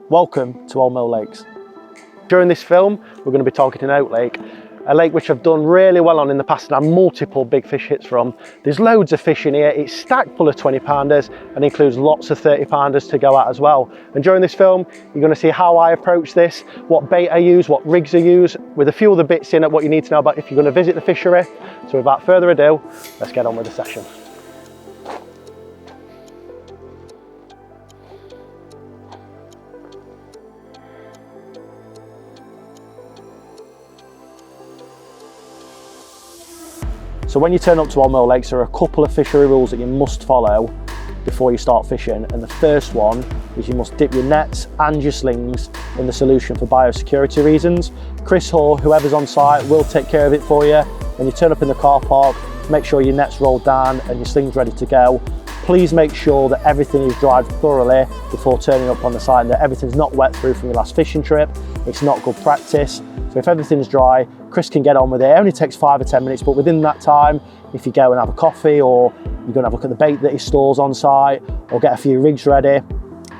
Welcome to Old Mill Lakes. During this film, we're going to be targeting Oak Lake, a lake which I've done really well on in the past and had multiple big fish hits from. There's loads of fish in here. It's stacked full of 20-pounders and includes lots of 30-pounders to go at as well. And during this film, you're going to see how I approach this, what bait I use, what rigs I use, with a few other bits in it, what you need to know about if you're going to visit the fishery. So without further ado, let's get on with the session. So when you turn up to Old Mill Lakes, there are a couple of fishery rules that you must follow before you start fishing. And the first one is you must dip your nets and your slings in the solution for biosecurity reasons. Chris or whoever's on site will take care of it for you. When you turn up in the car park, make sure your net's rolled down and your sling's ready to go. Please make sure that everything is dried thoroughly before turning up on the site and that everything's not wet through from your last fishing trip. It's not good practice. So if everything's dry, Chris can get on with it. It only takes 5 or 10 minutes, but within that time, if you go and have a coffee or you're going to have a look at the bait that he stores on site or get a few rigs ready,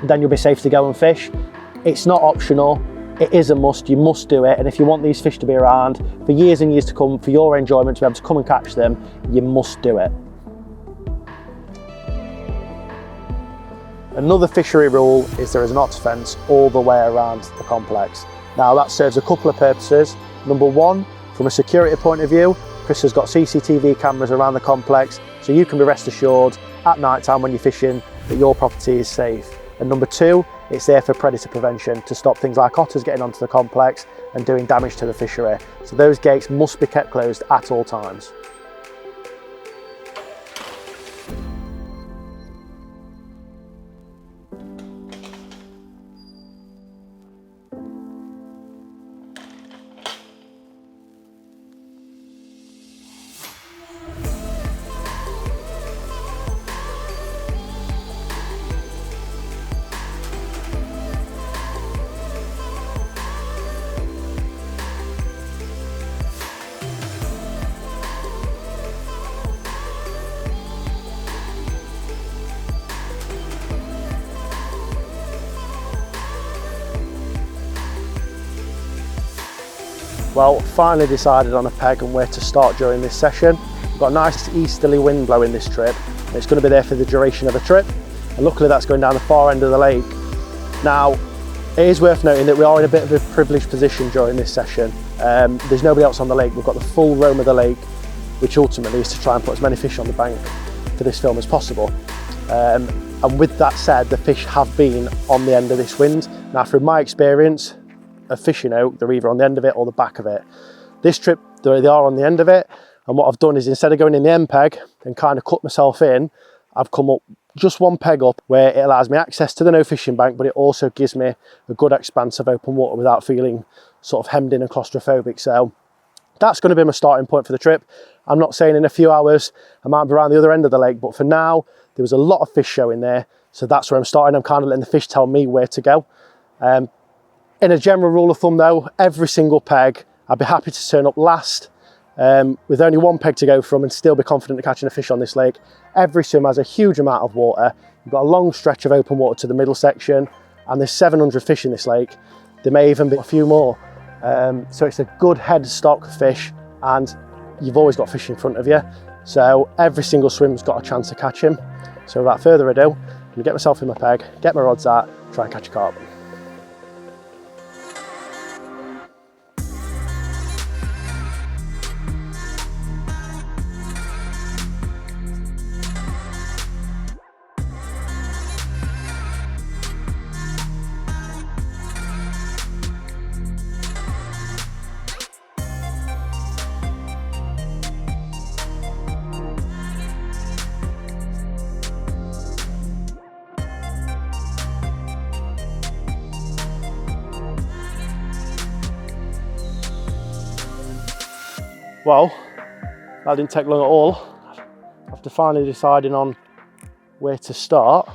then you'll be safe to go and fish. It's not optional. It is a must. You must do it. And if you want these fish to be around for years and years to come, for your enjoyment, to be able to come and catch them, you must do it. Another fishery rule is there is an otter fence all the way around the complex. Now that serves a couple of purposes. Number one, from a security point of view, Chris has got CCTV cameras around the complex, so you can be rest assured at night time when you're fishing that your property is safe. And number two, it's there for predator prevention to stop things like otters getting onto the complex and doing damage to the fishery. So those gates must be kept closed at all times. Well, finally decided on a peg and where to start during this session. We've got a nice easterly wind blowing this trip. It's going to be there for the duration of the trip. And luckily that's going down the far end of the lake. Now, it is worth noting that we are in a bit of a privileged position during this session. There's nobody else on the lake. We've got the full roam of the lake, which ultimately is to try and put as many fish on the bank for this film as possible. And with that said, the fish have been on the end of this wind. Now, from my experience, of fishing oak, they're either on the end of it or the back of it. This trip, they are on the end of it, and what I've done is instead of going in the end peg and kind of cut myself in, I've come up just one peg up where it allows me access to the no fishing bank, but it also gives me a good expanse of open water without feeling sort of hemmed in and claustrophobic. So that's going to be my starting point for the trip. I'm not saying in a few hours I might be around the other end of the lake, but for now there was a lot of fish showing there, so that's where I'm starting. I'm kind of letting the fish tell me where to go. In a general rule of thumb though, every single peg, I'd be happy to turn up last with only one peg to go from and still be confident of catching a fish on this lake. Every swim has a huge amount of water. You've got a long stretch of open water to the middle section, and there's 700 fish in this lake. There may even be a few more. So it's a good head stock fish, and you've always got fish in front of you. So every single swim's got a chance to catch him. So without further ado, I'm gonna get myself in my peg, get my rods out, try and catch a carp. Well, that didn't take long at all. After finally deciding on where to start,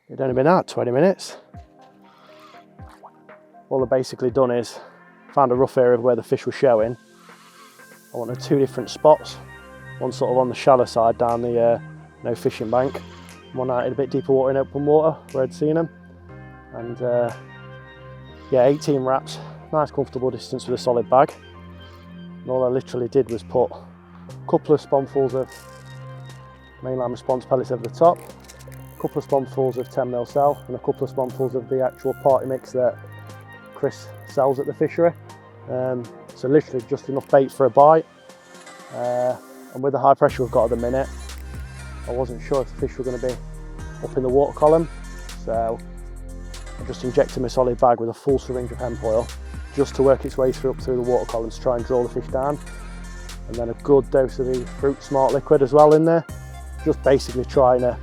it'd only been out 20 minutes. All I've basically done is found a rough area of where the fish were showing. I wanted 2 different spots, one sort of on the shallow side down the no fishing bank, one out in a bit deeper water in open water where I'd seen them. And yeah, 18 wraps, nice comfortable distance with a solid bag. And all I literally did was put a couple of sponfuls of mainline response pellets over the top, a couple of sponfuls of 10mm cell, and a couple of sponfuls of the actual party mix that Chris sells at the fishery. So literally just enough bait for a bite. And with the high pressure we've got at the minute, I wasn't sure if the fish were going to be up in the water column, so I just injected my solid bag with a full syringe of hemp oil just to work its way up through the water column to try and draw the fish down, and then a good dose of the Fruit Smart liquid as well in there, just basically trying to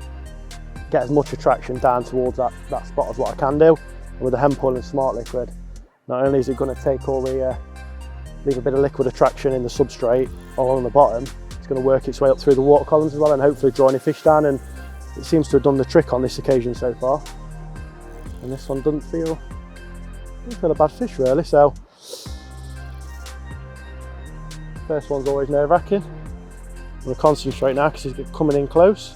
get as much attraction down towards that spot as what I can do. And with the hemp oil and Smart liquid, not only is it going to take all the leave a bit of liquid attraction in the substrate or on the bottom, it's going to work its way up through the water columns as well and hopefully draw any fish down, and it seems to have done the trick on this occasion so far. And this one doesn't feel a bad fish really, so first one's always nerve-wracking. I'm going to concentrate now because he's coming in close.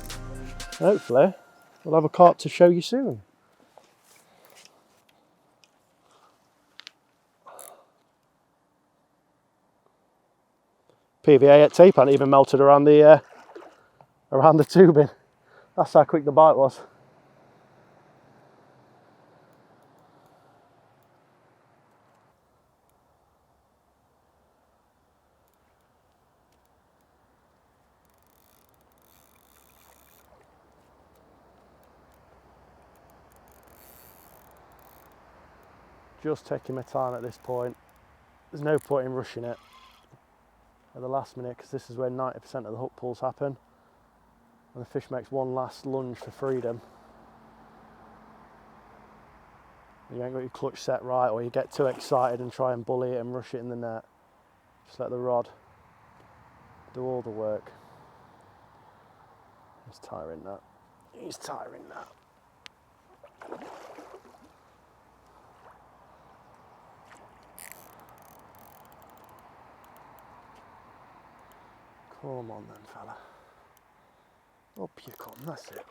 And hopefully we'll have a carp to show you soon. PVA tape hadn't even melted around the tubing. That's how quick the bite was. Just taking my time at this point. There's no point in rushing it at the last minute because this is where 90% of the hook pulls happen. And the fish makes one last lunge for freedom. You ain't got your clutch set right, or you get too excited and try and bully it and rush it in the net. Just let the rod do all the work. He's tiring that. He's tiring that. Come on then, fella. Up you come, that's it.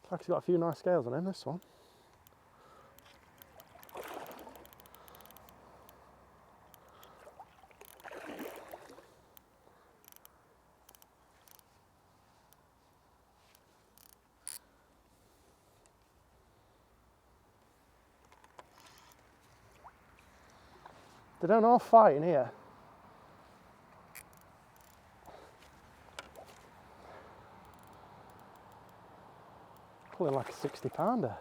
It's actually got a few nice scales on him, this one. They don't all fight in here. Pulling like a 60-pounder.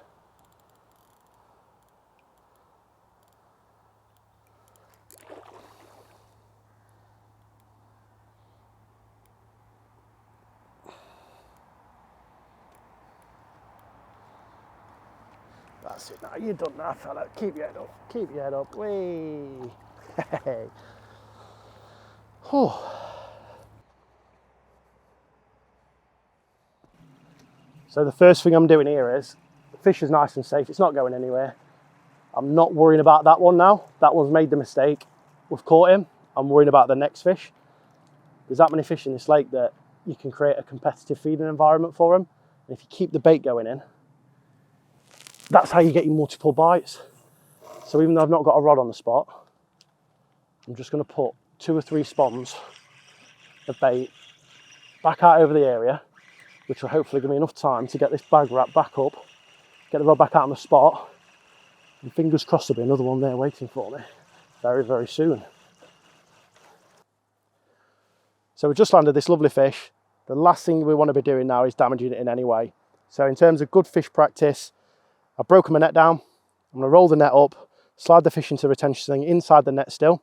That's it now, you're done now, fella. Keep your head up, keep your head up. Whee! Hey. So the first thing I'm doing here is, the fish is nice and safe, it's not going anywhere. I'm not worrying about that one now. That one's made the mistake. We've caught him. I'm worrying about the next fish. There's that many fish in this lake that you can create a competitive feeding environment for them. And if you keep the bait going in, that's how you get your multiple bites. So even though I've not got a rod on the spot, I'm just going to put 2 or 3 spawns of bait back out over the area, which will hopefully give me enough time to get this bag wrapped back up, get the rod back out on the spot, and fingers crossed there'll be another one there waiting for me very, very soon. So we just landed this lovely fish. The last thing we want to be doing now is damaging it in any way. So in terms of good fish practice, I've broken my net down. I'm going to roll the net up, slide the fish into the retention sling inside the net still,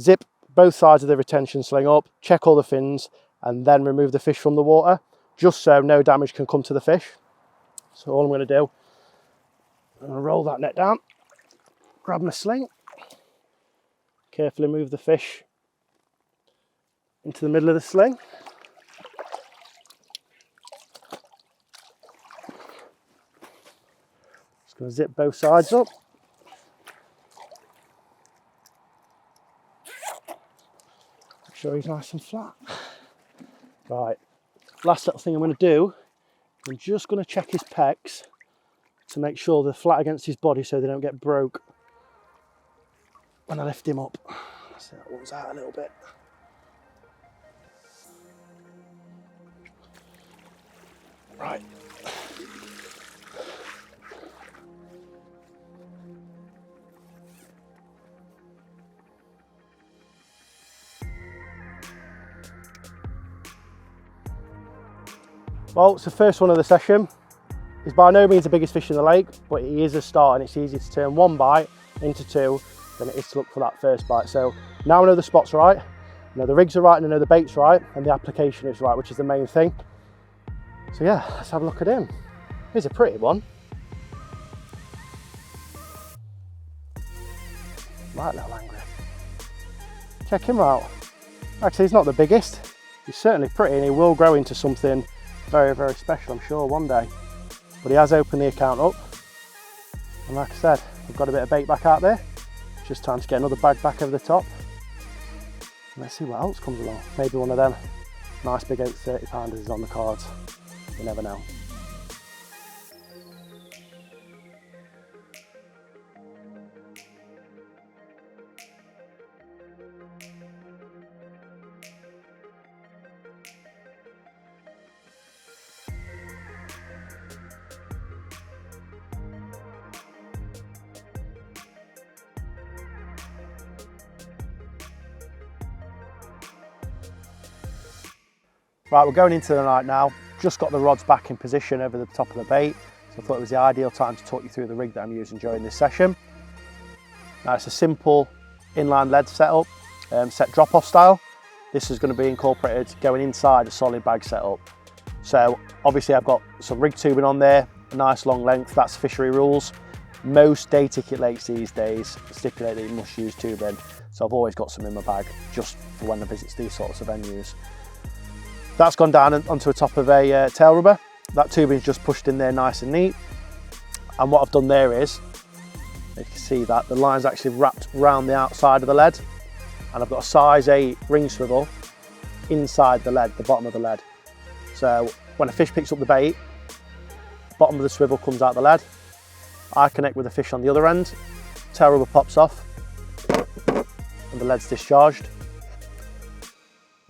zip both sides of the retention sling up, check all the fins, and then remove the fish from the water, just so no damage can come to the fish. So all I'm going to do, I'm going to roll that net down, grab my sling, carefully move the fish into the middle of the sling. Just going to zip both sides up. Make sure he's nice and flat. Right. Last little thing I'm going to do, I'm just going to check his pecs to make sure they're flat against his body so they don't get broke when I lift him up. So that one's out a little bit. Right. Well, it's the first one of the session. He's by no means the biggest fish in the lake, but he is a start, and it's easy to turn one bite into two than it is to look for that first bite. So now I know the spot's right, I know the rigs are right, and I know the bait's right, and the application is right, which is the main thing. So yeah, let's have a look at him. He's a pretty one. Right, little angry. Check him out. Actually, he's not the biggest. He's certainly pretty, and he will grow into something very, very special, I'm sure, one day. But he has opened the account up, and like I said, we've got a bit of bait back out there. It's just time to get another bag back over the top. And let's see what else comes along. Maybe one of them nice big 30-pounders is on the cards. You never know. Right, we're going into the night now. Just got the rods back in position over the top of the bait, so I thought it was the ideal time to talk you through the rig that I'm using during this session. Now, it's a simple inline lead setup, set drop-off style. This is going to be incorporated going inside a solid bag setup. So obviously I've got some rig tubing on there, a nice long length, that's fishery rules. Most day ticket lakes these days stipulate that you must use tubing, so I've always got some in my bag just for when I visit these sorts of venues. That's gone down onto the top of a tail rubber. That tubing's just pushed in there nice and neat. And what I've done there is, you can see that the line's actually wrapped around the outside of the lead, and I've got a size 8 ring swivel inside the lead, the bottom of the lead. So when a fish picks up the bait, bottom of the swivel comes out the lead. I connect with the fish on the other end, tail rubber pops off, and the lead's discharged.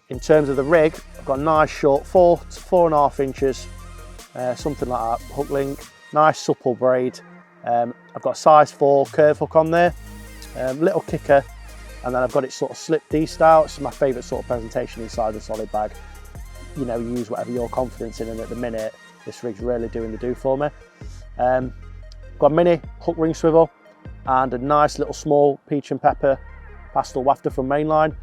In terms of the rig, I've got a nice short 4 to 4.5 inches, something like that, hook link, nice supple braid. I've got a size 4 curve hook on there, little kicker, and then I've got it sort of slip D style. It's my favourite sort of presentation inside the solid bag. You know, use whatever you're confident in, and at the minute, this rig's really doing the do for me. Got a mini hook ring swivel and a nice little small peach and pepper pastel wafter from Mainline.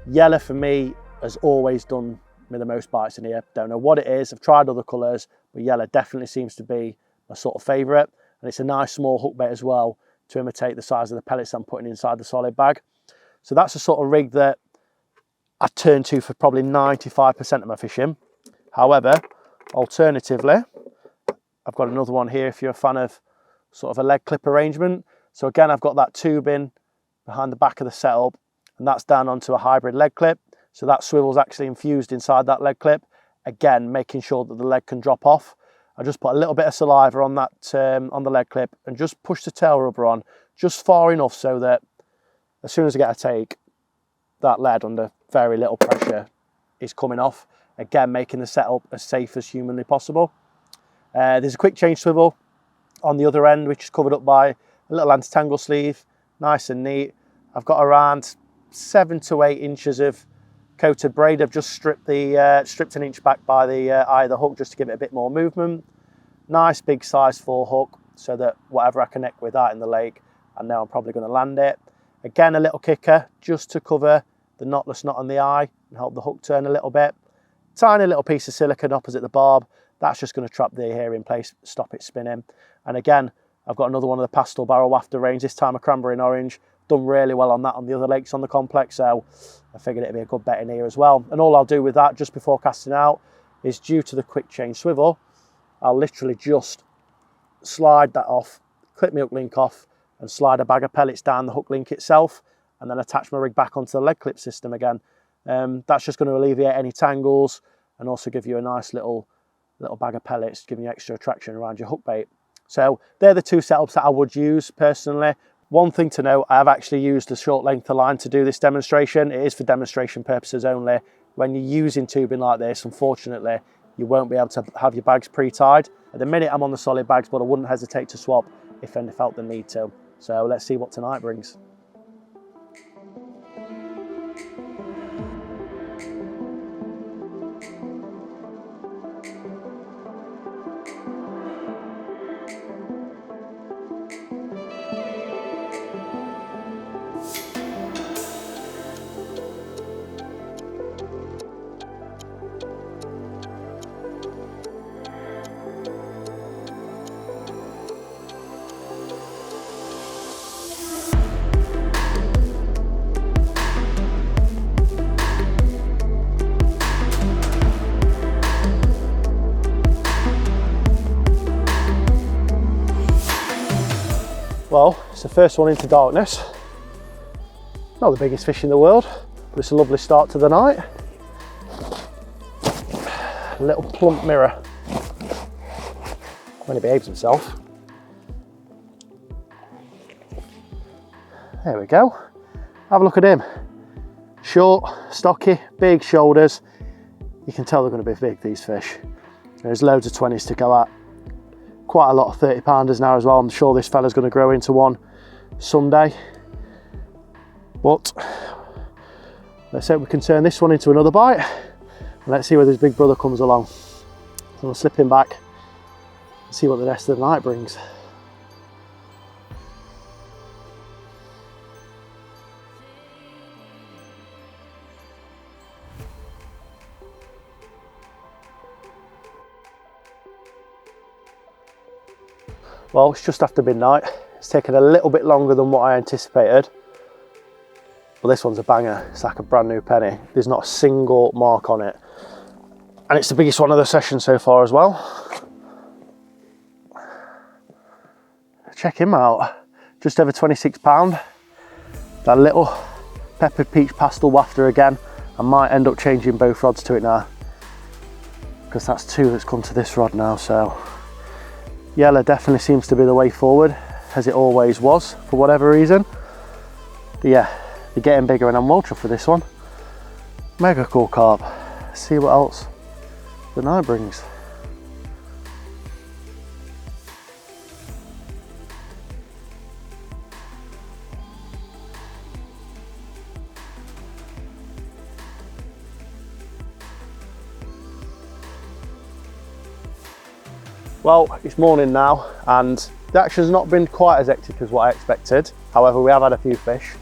Yellow for me has always done me the most bites in here. Don't know what it is, I've tried other colours, but yellow definitely seems to be my sort of favourite. And it's a nice small hook bait as well to imitate the size of the pellets I'm putting inside the solid bag. So that's the sort of rig that I turn to for probably 95% of my fishing. However, alternatively, I've got another one here if you're a fan of sort of a leg clip arrangement. So again, I've got that tubing behind the back of the setup, and that's down onto a hybrid leg clip. So that swivel's actually infused inside that leg clip. Again, making sure that the leg can drop off. I just put a little bit of saliva on that on the leg clip and just push the tail rubber on just far enough so that as soon as I get a take, that lead under very little pressure is coming off. Again, making the setup as safe as humanly possible. There's a quick change swivel on the other end, which is covered up by a little anti-tangle sleeve, nice and neat. I've got around 7 to 8 inches of coated braid. I've just stripped an inch back by the eye of the hook just to give it a bit more movement. Nice big size 4 hook, so that whatever I connect with out in the lake, I know I'm probably going to land it. Again, a little kicker just to cover the knotless knot on the eye and help the hook turn a little bit. Tiny little piece of silicone opposite the barb. That's just going to trap the hair in place, stop it spinning. And again, I've got another one of the pastel barrel wafter range, this time a cranberry and orange. Done really well on that on the other lakes on the complex, so I figured it'd be a good bet in here as well. And all I'll do with that just before casting out is, due to the quick change swivel, I'll literally just slide that off, clip my hook link off, and slide a bag of pellets down the hook link itself, and then attach my rig back onto the leg clip system again. That's just going to alleviate any tangles and also give you a nice little bag of pellets, giving you extra attraction around your hook bait. So they're the two setups that I would use personally. One thing to note, I have actually used a short length of line to do this demonstration. It is for demonstration purposes only. When you're using tubing like this, unfortunately, you won't be able to have your bags pre-tied. At the minute I'm on the solid bags, but I wouldn't hesitate to swap if I felt the need to. So let's see what tonight brings. Well, it's the first one into darkness. Not the biggest fish in the world, but it's a lovely start to the night. A little plump mirror when he behaves himself. There we go. Have a look at him. Short, stocky, big shoulders. You can tell they're going to be big, these fish. There's loads of 20s to go at. Quite a lot of 30 pounders now as well. I'm sure this fella's going to grow into one someday. But let's hope we can turn this one into another bite. And let's see whether his big brother comes along. So I'll slip him back and see what the rest of the night brings. Well, it's just after midnight. It's taken a little bit longer than what I anticipated. But this one's a banger. It's like a brand new penny. There's not a single mark on it. And it's the biggest one of the session so far as well. Check him out. Just over 26 pound. That little peppered peach pastel wafter again. I might end up changing both rods to it now, because that's two that's come to this rod now. So yellow definitely seems to be the way forward, as it always was for whatever reason. But yeah, they're getting bigger and I'm well chuffed for this one. Mega cool carp. Let's see what else the night brings. Well, it's morning now and the action's not been quite as hectic as what I expected. However, we have had a few fish.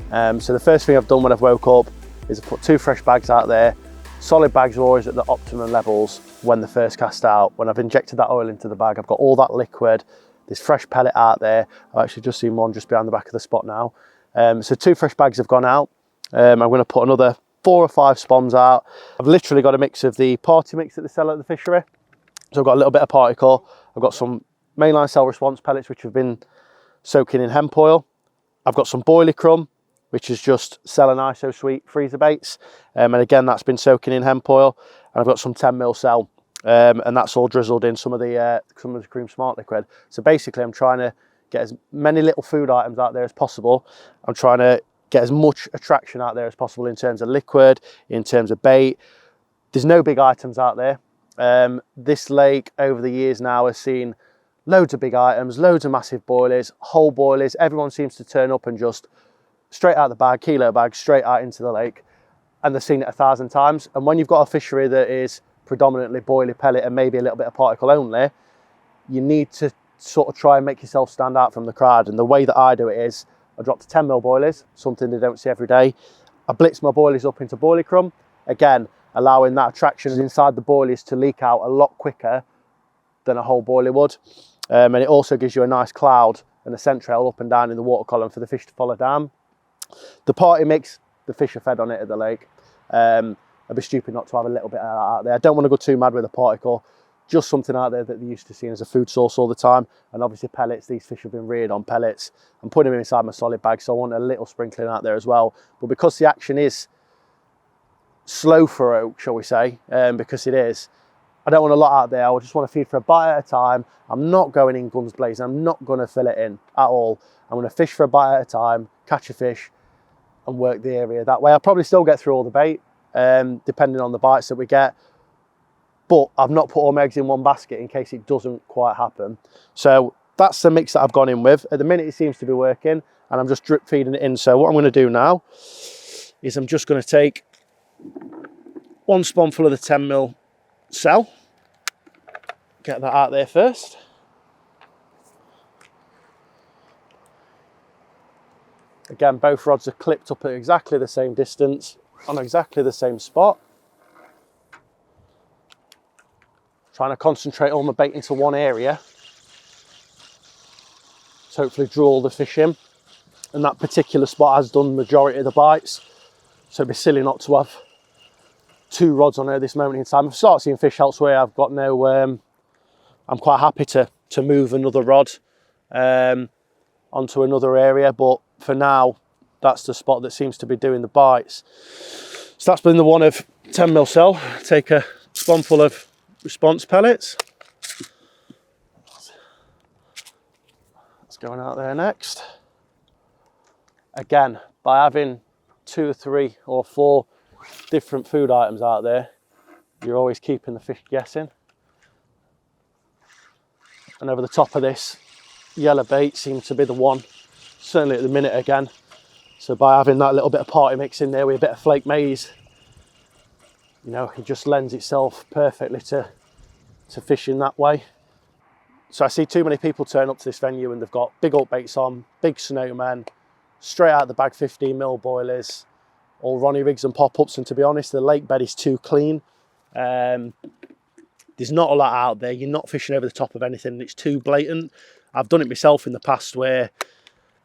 So the first thing I've done when I've woke up is I put 2 fresh bags out there. Solid bags are always at the optimum levels when they first cast out. When I've injected that oil into the bag, I've got all that liquid. There's fresh pellet out there. I've actually just seen one just behind the back of the spot now. So 2 fresh bags have gone out. I'm going to put another 4 or 5 spawns out. I've literally got a mix of the party mix that they sell at the fishery. So I've got a little bit of particle. I've got some mainline cell response pellets which have been soaking in hemp oil. I've got some boilie crumb, which is just Iso Sweet freezer baits. And again, that's been soaking in hemp oil. And I've got some 10mm cell, and that's all drizzled in some of the Cream Smart liquid. So basically I'm trying to get as many little food items out there as possible. I'm trying to get as much attraction out there as possible in terms of liquid, in terms of bait. There's no big items out there. This lake over the years now has seen loads of big items, loads of massive boilies, whole boilies. Everyone seems to turn up and just straight out the bag, kilo bag, straight out into the lake, and they've seen it 1,000 times. And when you've got a fishery that is predominantly boilie, pellet and maybe a little bit of particle only, you need to sort of try and make yourself stand out from the crowd. And the way that I do it is I drop to 10mm boilies, something they don't see every day. I blitz my boilies up into boilie crumb, again allowing that attraction inside the boilies to leak out a lot quicker than a whole boilie would. And it also gives you a nice cloud and a scent trail up and down in the water column for the fish to follow down. The party mix, the fish are fed on it at the lake. I'd be stupid not to have a little bit of that out there. I don't want to go too mad with a particle, just something out there that they're used to seeing as a food source all the time. And obviously pellets, these fish have been reared on pellets. I'm putting them inside my solid bag, so I want a little sprinkling out there as well. But because the action is slow for oak, shall we say, because it is, I don't want a lot out there. I just want to feed for a bite at a time. I'm not going in guns blazing. I'm not going to fill it in at all. I'm going to fish for a bite at a time, catch a fish and work the area that way. I'll probably still get through all the bait, depending on the bites that we get. But I've not put all my eggs in one basket in case it doesn't quite happen. So that's the mix that I've gone in with. At the minute it seems to be working and I'm just drip feeding it in. So what I'm going to do now is I'm just going to take 1 spoonful of the 10mm cell. Get that out there first. Again, both rods are clipped up at exactly the same distance on exactly the same spot. Trying to concentrate all my bait into one area to hopefully draw all the fish in. And that particular spot has done the majority of the bites. So it'd be silly not to have 2 rods on there at this moment in time. I've started seeing fish elsewhere. I've got no, I'm quite happy to move another rod onto another area. But for now, that's the spot that seems to be doing the bites. So that's been the one of 10mm cell. Take a spoonful of response pellets. That's going out there next. Again, by having 2 or 3 or 4 different food items out there, you're always keeping the fish guessing. And over the top of this, yellow bait seems to be the one, certainly at the minute again. So by having that little bit of party mix in there with a bit of flake maize, you know, it just lends itself perfectly to fishing that way. So I see too many people turn up to this venue and they've got big old baits on, big snowmen, straight out the bag 15mm boilers, all Ronnie rigs and pop-ups, and to be honest, the lake bed is too clean. There's not a lot out there. You're not fishing over the top of anything and it's too blatant. I've done it myself in the past where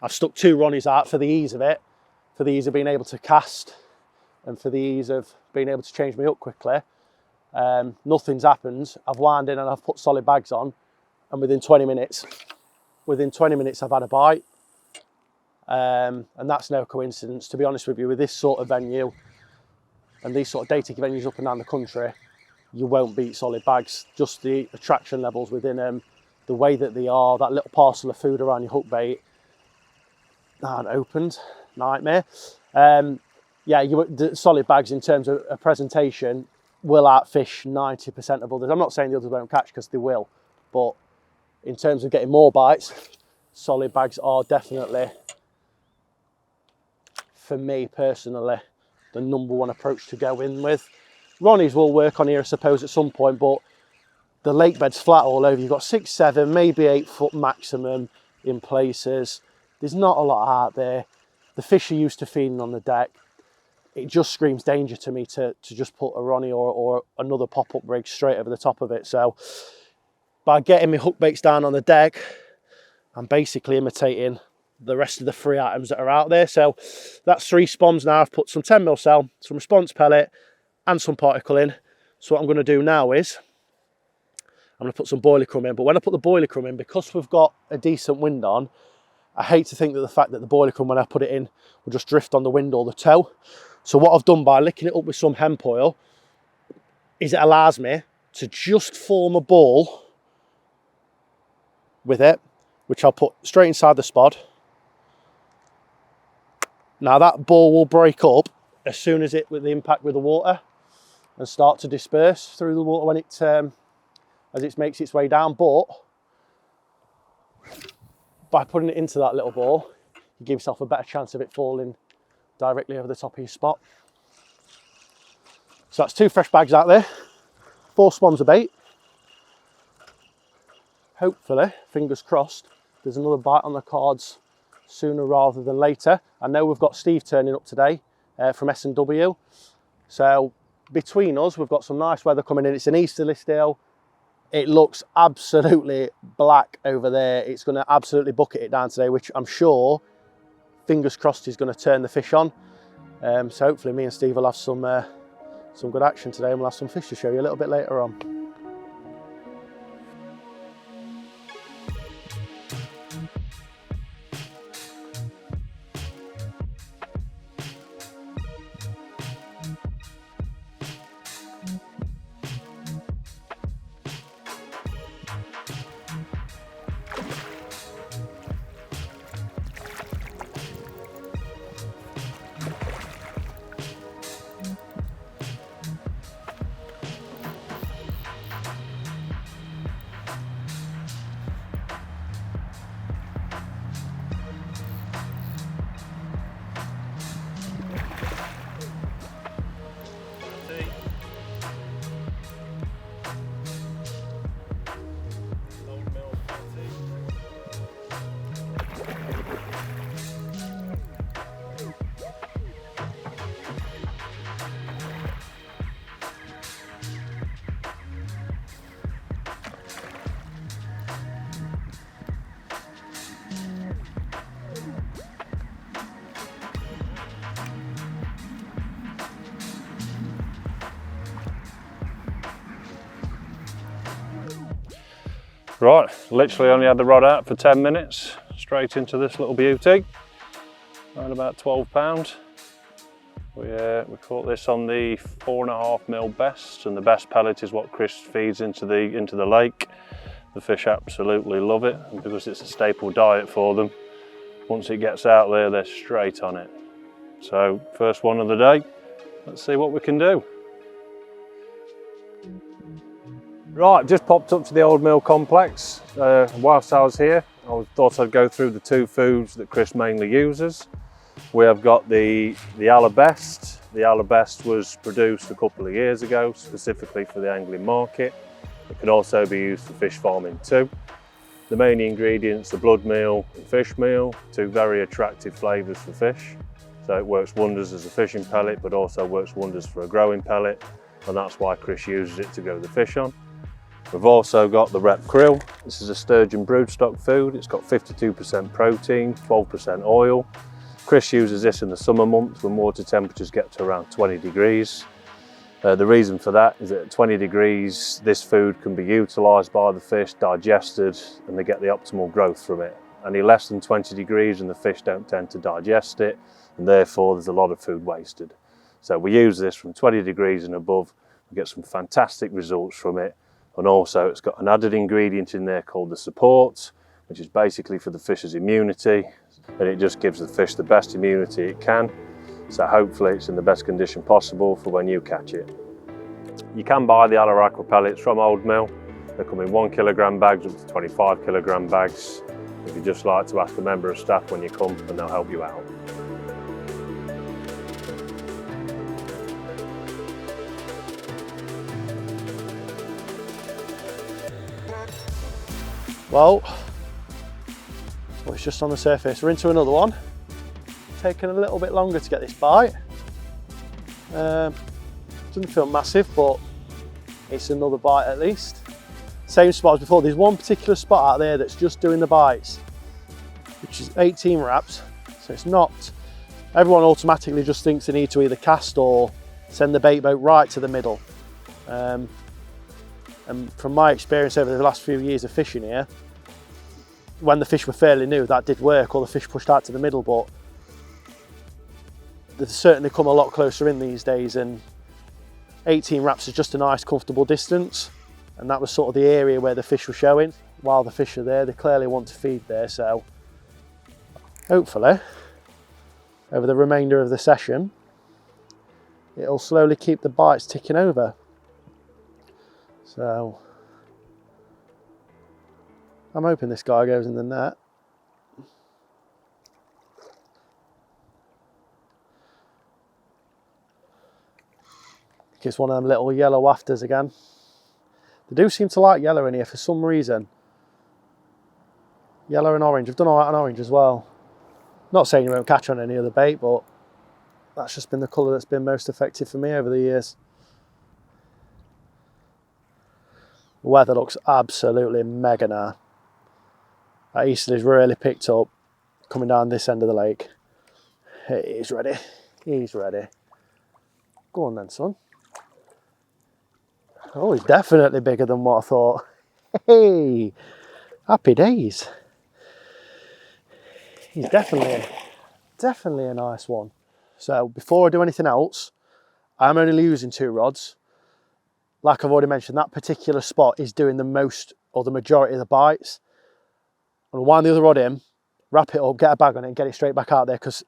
I've stuck 2 Ronnies out for the ease of it, for the ease of being able to cast and for the ease of being able to change my hook quickly. Nothing's happened. I've wound in and I've put solid bags on, and within 20 minutes I've had a bite. And that's no coincidence, to be honest with you. With this sort of venue and these sort of day ticket venues up and down the country, you won't beat solid bags. Just the attraction levels within them, the way that they are, that little parcel of food around your hook bait, aren't opened. Nightmare. Yeah, the solid bags in terms of a presentation will outfish 90% of others. I'm not saying the others won't catch, because they will, but in terms of getting more bites, solid bags are definitely, for me personally, the #1 approach to go in with. Ronnies will work on here, I suppose, at some point, but the lake bed's flat all over. You've got 6, 7, maybe 8 foot maximum in places. There's not a lot out there. The fish are used to feeding on the deck. It just screams danger to me to just put a Ronnie or another pop-up rig straight over the top of it. So by getting my hook baits down on the deck, I'm basically imitating the rest of the free items that are out there. So that's 3 spoms now. I've put some 10mm cell, some response pellet and some particle in. So what I'm going to do now is I'm going to put some boiler crumb in. But when I put the boiler crumb in, because we've got a decent wind on, I hate to think that the fact that the boiler crumb, when I put it in, will just drift on the wind or the toe. So what I've done by licking it up with some hemp oil is it allows me to just form a ball with it, which I'll put straight inside the spod. Now that ball will break up as soon as it, with the impact with the water, and start to disperse through the water when it as it makes its way down. But by putting it into that little ball, you give yourself a better chance of it falling directly over the top of your spot. So that's 2 fresh bags out there, 4 swans of bait. Hopefully, fingers crossed, there's another bite on the cards sooner rather than later. I know we've got Steve turning up today from S&W. So between us, we've got some nice weather coming in. It's an easterly still. It looks absolutely black over there. It's going to absolutely bucket it down today, which I'm sure, fingers crossed, is going to turn the fish on. So hopefully me and Steve will have some good action today, and we'll have some fish to show you a little bit later on. Right, literally only had the rod out for 10 minutes, straight into this little beauty, around about 12 pounds. We caught this on the 4.5mm best, and the best pellet is what Chris feeds into the lake. The fish absolutely love it, and because it's a staple diet for them, once it gets out there, they're straight on it. So, first one of the day, let's see what we can do. Right, just popped up to the old mill complex. Whilst I was here, I thought I'd go through the two foods that Chris mainly uses. We have got the Alabest. The Alabest was produced a couple of years ago, specifically for the angling market. It can also be used for fish farming too. The main ingredients are blood meal and fish meal, two very attractive flavours for fish. So it works wonders as a fishing pellet, but also works wonders for a growing pellet, and that's why Chris uses it to grow the fish on. We've also got the Rep Krill. This is a sturgeon broodstock food. It's got 52% protein, 12% oil. Chris uses this in the summer months when water temperatures get to around 20 degrees. The reason for that is that at 20 degrees, this food can be utilised by the fish, digested, and they get the optimal growth from it. Any less than 20 degrees and the fish don't tend to digest it, and therefore there's a lot of food wasted. So we use this from 20 degrees and above. We get some fantastic results from it. And also it's got an added ingredient in there called the support, which is basically for the fish's immunity, and it just gives the fish the best immunity it can. So hopefully it's in the best condition possible for when you catch it. You can buy the Aqua pellets from Old Mill. They come in 1 kilogram bags up to 25 kilogram bags. If you'd just like to ask a member of staff when you come, and they'll help you out. Well, it's just on the surface. We're into another one. Taking a little bit longer to get this bite. Doesn't feel massive, but it's another bite at least. Same spot as before. There's one particular spot out there that's just doing the bites, which is 18 wraps. So it's not, everyone automatically just thinks they need to either cast or send the bait boat right to the middle. And from my experience over the last few years of fishing here, when the fish were fairly new, that did work, or the fish pushed out to the middle, but they've certainly come a lot closer in these days, and 18 wraps is just a nice comfortable distance, and that was sort of the area where the fish were showing. While the fish are there, they clearly want to feed there, so hopefully over the remainder of the session it'll slowly keep the bites ticking over. So I'm hoping this guy goes in the net. It's one of them little yellow wafters again. They do seem to like yellow in here for some reason. Yellow and orange. I've done all right on orange as well. Not saying you won't catch on any other bait, but that's just been the colour that's been most effective for me over the years. The weather looks absolutely mega now. That easterly's really picked up coming down this end of the lake. He's ready. He's ready. Go on then, son. Oh, he's definitely bigger than what I thought. Hey, happy days. He's definitely a nice one. So before I do anything else, I'm only using 2 rods. Like I've already mentioned, that particular spot is doing the most or the majority of the bites. I'll wind the other rod in, wrap it up, get a bag on it and get it straight back out there, because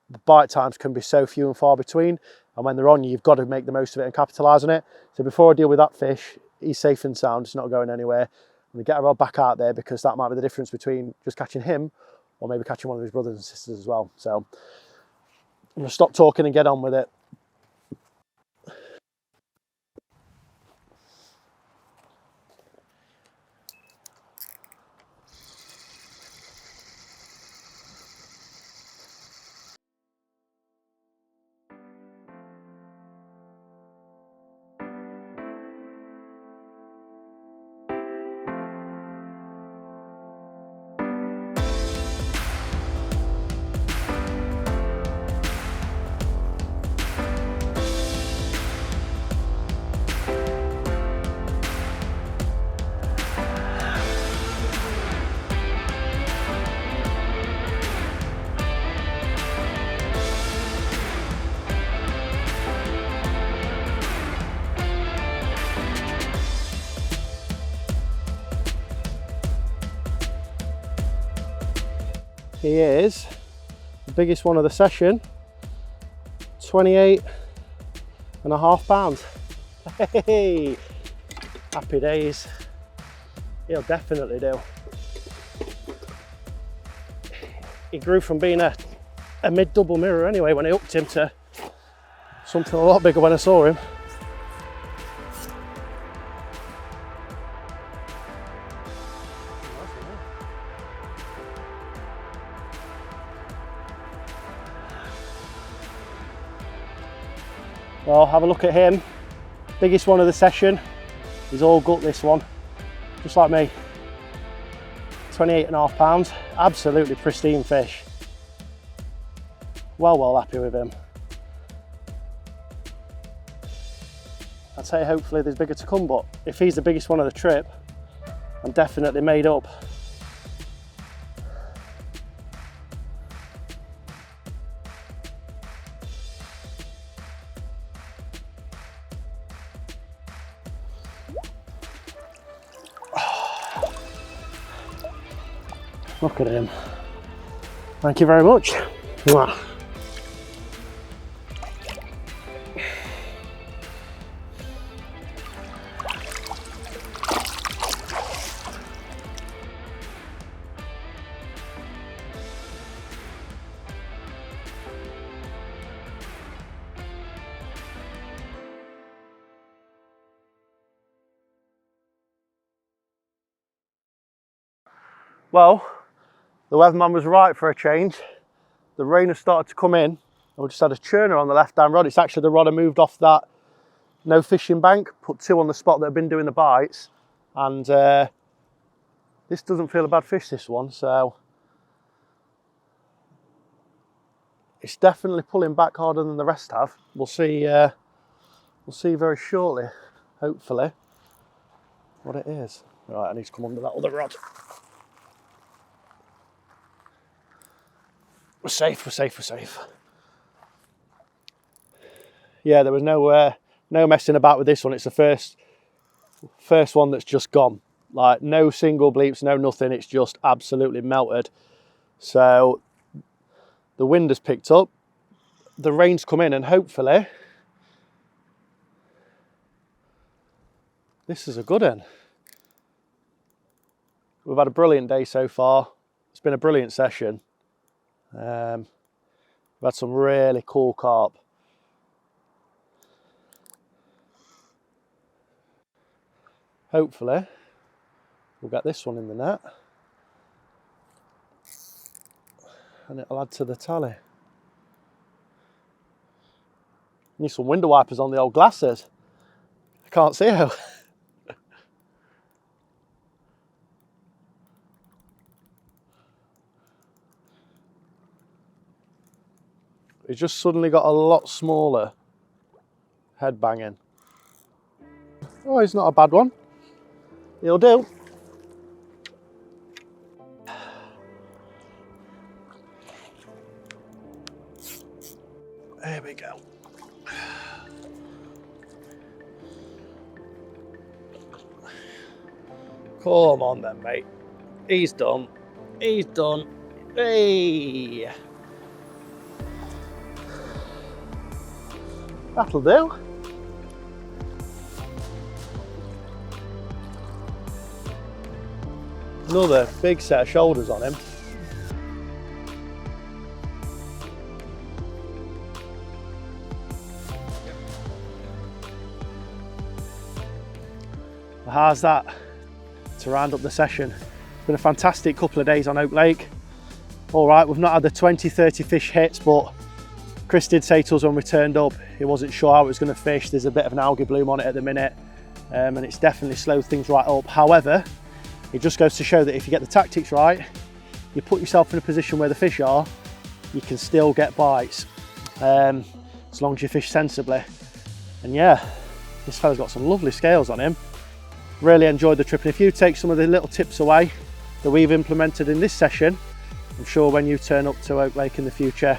the bite times can be so few and far between, and when they're on you, you've got to make the most of it and capitalise on it. So before I deal with that fish, he's safe and sound, it's not going anywhere. I'm going to get a rod back out there, because that might be the difference between just catching him or maybe catching one of his brothers and sisters as well. So I'm going to stop talking and get on with it. he is the biggest one of the session, 28.5 pounds. Hey, happy days. He'll definitely do. He grew from being a mid-double mirror anyway when I hooked him to something a lot bigger when I saw him. Well, have a look at him. Biggest one of the session. He's all gut, this one, just like me. 28.5 pounds. Absolutely pristine fish. Well happy with him. I'd say hopefully there's bigger to come, but if he's the biggest one of the trip, I'm definitely made up. Look at him. Thank you very much. Mwah. Well, the weatherman was right for a change. The rain has started to come in, and we just had a churner on the left-hand rod. It's actually the rod I moved off that no fishing bank, put two on the spot that have been doing the bites, and this doesn't feel a bad fish, this one, so it's definitely pulling back harder than the rest have. We'll see very shortly, hopefully, what it is. Right, I need to come under that other rod. We're safe, we're safe, we're safe. Yeah, there was no messing about with this one. It's the first one that's just gone. Like, no single bleeps, no nothing. It's just absolutely melted. So the wind has picked up, the rain's come in, and hopefully this is a good one. We've had a brilliant day so far. It's been a brilliant session. We've had some really cool carp. Hopefully we'll get this one in the net and it'll add to the tally. Need some window wipers on the old glasses. I can't see how. He's just suddenly got a lot smaller head banging. Oh, he's not a bad one. He'll do. There we go. Come on then, mate. He's done. He's done. Hey! That'll do. Another big set of shoulders on him. How's that to round up the session? It's been a fantastic couple of days on Oak Lake. All right, we've not had the 20-30 fish hits, but Chris did say to us when we turned up, he wasn't sure how it was going to fish. There's a bit of an algae bloom on it at the minute, and it's definitely slowed things right up. However, it just goes to show that if you get the tactics right, you put yourself in a position where the fish are, you can still get bites, as long as you fish sensibly. And yeah, this fella's got some lovely scales on him. Really enjoyed the trip, and if you take some of the little tips away that we've implemented in this session, I'm sure when you turn up to Oak Lake in the future,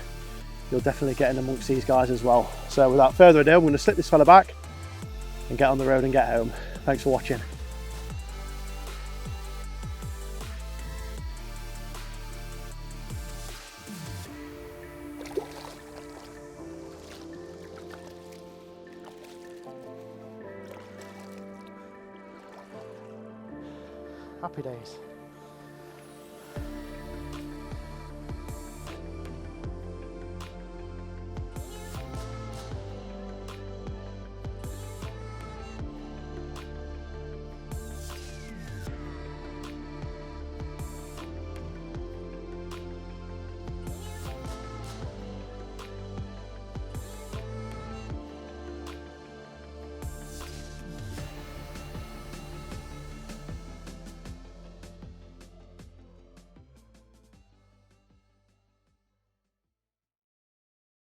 you'll definitely get in amongst these guys as well. So without further ado, I'm going to slip this fella back and get on the road and get home. Thanks for watching. Happy days.